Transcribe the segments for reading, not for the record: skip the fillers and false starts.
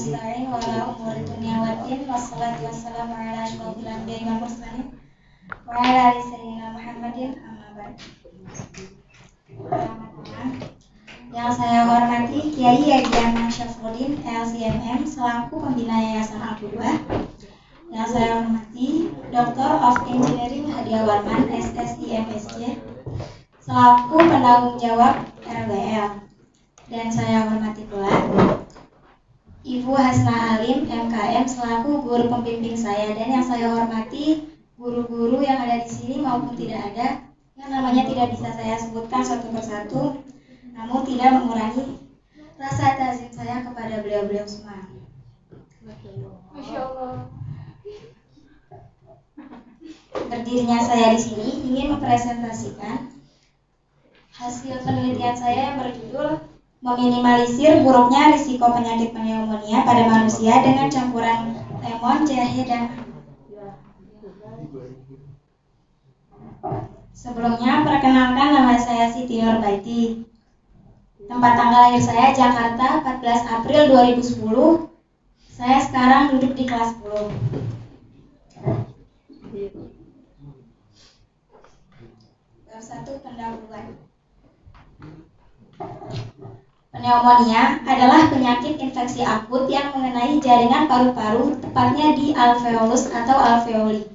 nasta'in wa ala umuri dunya waddin wassalatu wassalamu ala asyrofil anbiya'i wal mursalin wa ala ali sayyidina Muhammadin amma ba'd. Yang saya hormati Kiai Haji Ahmad Syafruddin LCMM selaku pembina Yayasan Al-Qudwah. Yang saya hormati Doctor of Engineering Hadiah Warman SSI MSc selaku penanggung jawab RWL. Dan saya hormati pula Ibu Hasna Halim MKM selaku guru pembimbing saya. Dan yang saya hormati guru-guru yang ada di sini maupun tidak ada, yang namanya tidak bisa saya sebutkan satu persatu, namun tidak mengurangi rasa ta'zim saya kepada beliau-beliau semua. Masya Allah. Berdirinya saya di sini ingin mempresentasikan hasil penelitian saya yang berjudul meminimalisir buruknya risiko penyakit pneumonia pada manusia dengan campuran lemon, jahe, dan sebelumnya perkenalkan, nama saya Siti Nurbaiti. Tempat tanggal lahir saya Jakarta 14 April 2010. Saya sekarang duduk di kelas 10. Bab 1 pendahuluan. Pneumonia adalah penyakit infeksi akut yang mengenai jaringan paru-paru, tepatnya di alveolus atau alveoli,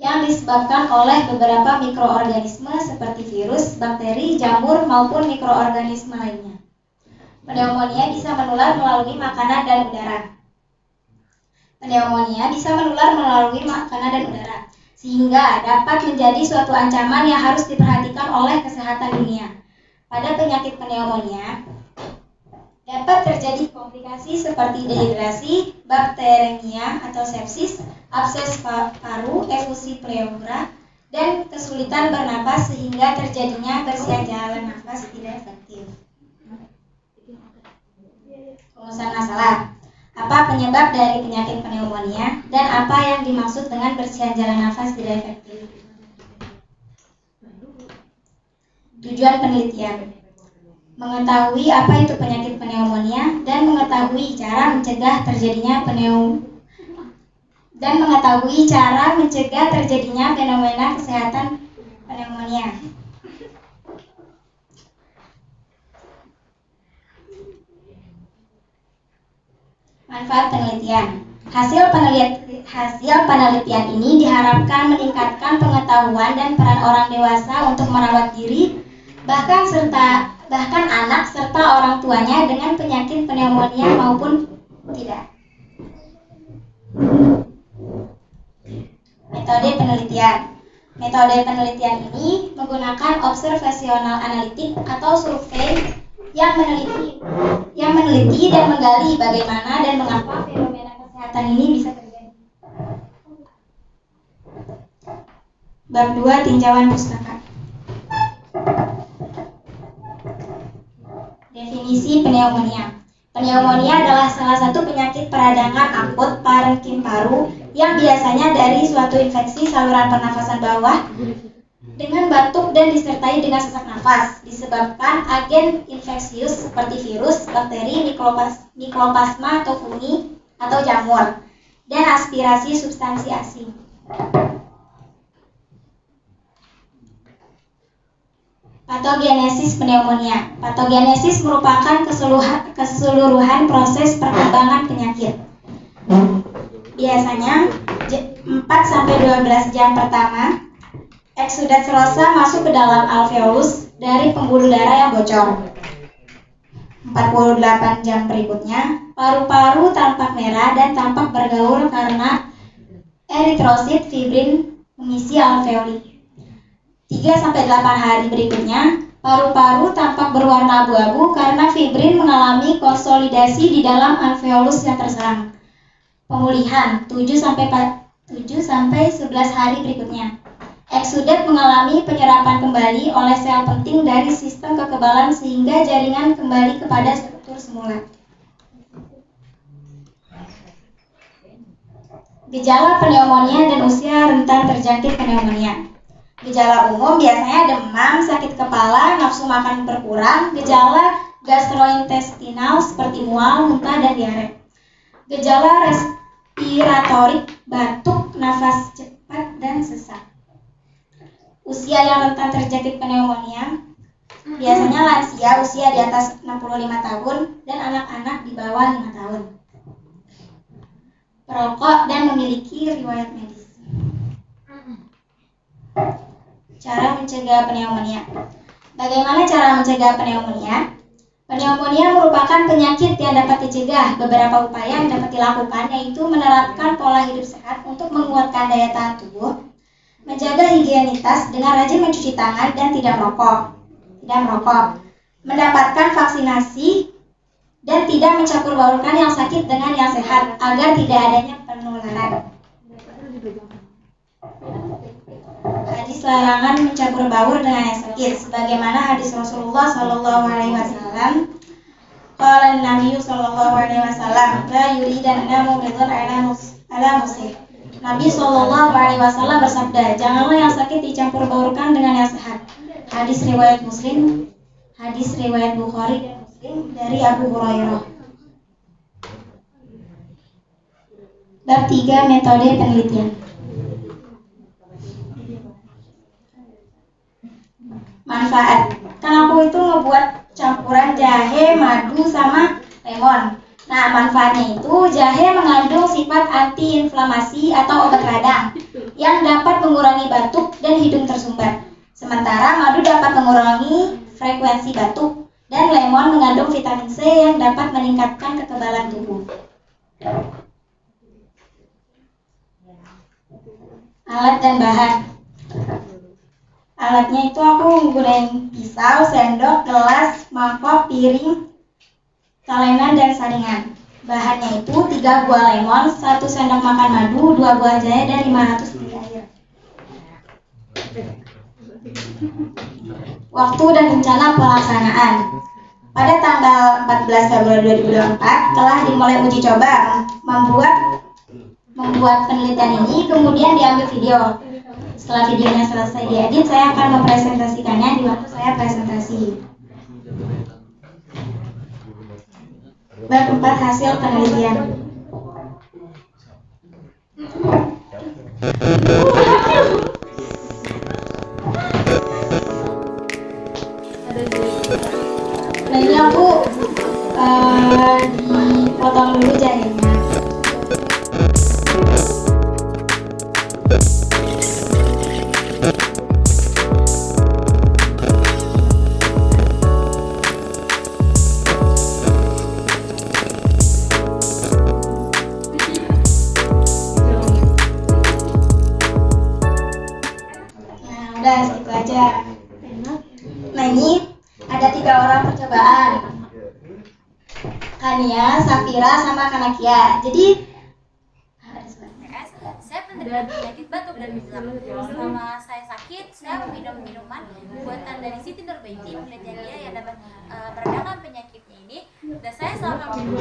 yang disebabkan oleh beberapa mikroorganisme seperti virus, bakteri, jamur, maupun mikroorganisme lainnya. Pneumonia bisa menular melalui makanan dan udara. Pneumonia bisa menular melalui makanan dan udara, sehingga dapat menjadi suatu ancaman yang harus diperhatikan oleh kesehatan dunia. Pada penyakit pneumonia, dapat terjadi komplikasi seperti dehidrasi, bakteremia atau sepsis, abses paru, efusi pleura, dan kesulitan bernapas sehingga terjadinya bersihan jalan nafas tidak efektif. Rumusan masalah. Apa penyebab dari penyakit pneumonia dan apa yang dimaksud dengan bersihan jalan nafas tidak efektif? Tujuan penelitian: mengetahui apa itu penyakit pneumonia dan mengetahui cara mencegah terjadinya fenomena kesehatan pneumonia. Manfaat penelitian. Hasil penelitian ini diharapkan meningkatkan pengetahuan dan peran orang dewasa untuk merawat diri, bahkan anak serta orang tuanya dengan penyakit pneumonia maupun tidak. Metode penelitian. Metode penelitian ini menggunakan observasional analitik atau survei yang meneliti dan menggali bagaimana dan mengapa fenomena kesehatan ini bisa terjadi. Bab 2 tinjauan pustaka. Definisi pneumonia. Pneumonia adalah salah satu penyakit peradangan akut parenkim paru yang biasanya dari suatu infeksi saluran pernafasan bawah dengan batuk dan disertai dengan sesak nafas disebabkan agen infeksius seperti virus, bakteri, mikroplasma atau fungi atau jamur, dan aspirasi substansi asing. Patogenesis pneumonia. Patogenesis merupakan keseluruhan proses perkembangan penyakit. Biasanya 4-12 jam pertama, eksudat serosa masuk ke dalam alveolus dari pembuluh darah yang bocor. 48 jam berikutnya, paru-paru tampak merah dan tampak bergaul karena eritrosit fibrin mengisi alveoli. 3-8 hari berikutnya, paru-paru tampak berwarna abu-abu karena fibrin mengalami konsolidasi di dalam alveolus yang terserang. Pemulihan 7-11 hari berikutnya. Eksudat mengalami penyerapan kembali oleh sel penting dari sistem kekebalan sehingga jaringan kembali kepada struktur semula. Gejala pneumonia dan usia rentan terjangkit pneumonia. Gejala umum biasanya demam, sakit kepala, nafsu makan berkurang, gejala gastrointestinal seperti mual, muntah, dan diare. Gejala respiratorik, batuk, nafas cepat, dan sesak. Usia yang rentan terjangkit pneumonia biasanya lansia usia di atas 65 tahun dan anak-anak di bawah 5 tahun. Perokok dan memiliki riwayat medis. Cara mencegah pneumonia. Bagaimana cara mencegah pneumonia? Pneumonia merupakan penyakit yang dapat dicegah. Beberapa upaya yang dapat dilakukan yaitu menerapkan pola hidup sehat untuk menguatkan daya tahan tubuh, menjaga higienitas dengan rajin mencuci tangan dan tidak merokok, mendapatkan vaksinasi dan tidak mencampur baurkan yang sakit dengan yang sehat agar tidak adanya penularan. Hadis larangan mencampur baur dengan yang sakit, sebagaimana hadis Rasulullah Shallallahu Alaihi Wasallam. Qala Nabi Shallallahu Alaihi Wasallam, la yuridanna mumridun ala musih. Nabi Shallallahu Alaihi Wasallam bersabda, janganlah yang sakit dicampur baurkan dengan yang sehat. Hadis riwayat Muslim, hadis riwayat Bukhari dan Muslim dari Abu Hurairah. Bab 3 metode penelitian. Manfaat. Kan aku itu ngebuat campuran jahe, madu, sama lemon. Nah, manfaatnya itu jahe mengandung sifat antiinflamasi atau obat radang yang dapat mengurangi batuk dan hidung tersumbat. Sementara madu dapat mengurangi frekuensi batuk dan lemon mengandung vitamin C yang dapat meningkatkan kekebalan tubuh. Alat dan bahan. Alatnya itu aku menggunakan pisau, sendok, gelas, mangkok, piring, talenan, dan saringan. Bahannya itu 3 buah lemon, 1 sendok makan madu, 2 buah jahe, dan 500 ml air. Waktu dan rencana pelaksanaan. Pada tanggal 14 Februari 2024 telah dimulai uji coba membuat penelitian ini, kemudian diambil video. Setelah videonya selesai diedit, saya akan mempresentasikannya di waktu saya presentasi. Bab 4 hasil penelitian. Nah, ini aku dipotong dulu jahenya. Udah segitu aja. Nah, ini ada 3 orang percobaan, Kania, Safira, sama Kanakia. Jadi saya penderita penyakit batuk dan pilek. Selama saya sakit, saya meminum minuman buatan dari Siti Nurbaiti, penelitiannya yang dapat meredakan penyakitnya ini. Dan saya selama minum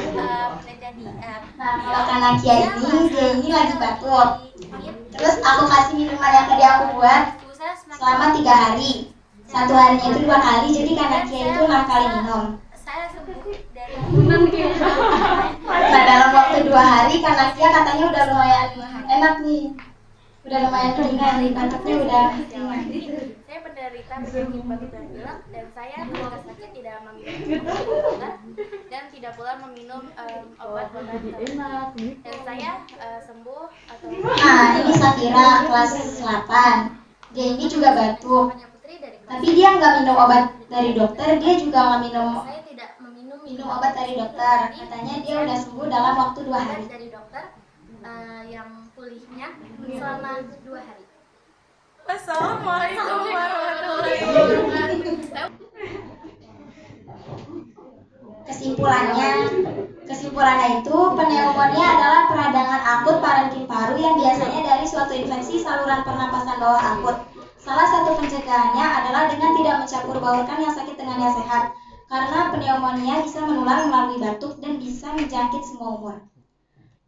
penelitian di kalau Kanakia ini lagi batuk. Terus aku kasih minuman yang tadi aku buat selama 3 hari. 1 harinya itu 2 kali, jadi Kanakia itu 6 kali minum. Saya sembuh dari Nah, dalam waktu 2 hari Kanakia katanya udah lumayan enak nih, udah lumayan ringan, batuknya udah ringan. Saya penderita penyakit batuk dan pilek, dan saya ketika sakit tidak meminum obat dan tidak pula meminum obat-obatan tertentu. Dan saya sembuh atau Nah, ini Safira kelas 8. Dia ini juga batuk, tapi dia nggak minum obat dari dokter, dia juga nggak minum saya tidak meminum obat dari dokter. Katanya dia udah sembuh dalam waktu 2 hari. dari dokter yang pulihnya selama 2 hari. Assalamualaikum warahmatullahi wabarakatuh. Kesimpulannya itu pneumonia adalah peradangan akut parenkim paru yang biasanya dari suatu infeksi saluran pernapasan bawah akut. Salah satu pencegahannya adalah dengan tidak mencampur baurkan yang sakit dengan yang sehat, karena pneumonia bisa menular melalui batuk dan bisa menjangkit semua umur.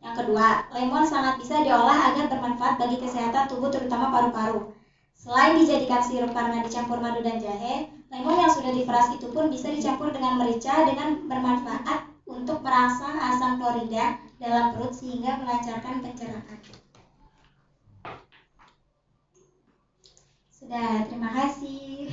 Yang kedua, lemon sangat bisa diolah agar bermanfaat bagi kesehatan tubuh, terutama paru-paru. Selain dijadikan sirup karena dicampur madu dan jahe, lemon yang sudah diperas itu pun bisa dicampur dengan merica dengan bermanfaat untuk terangsang asam klorida dalam perut sehingga melancarkan pencernaan. Sudah, terima kasih.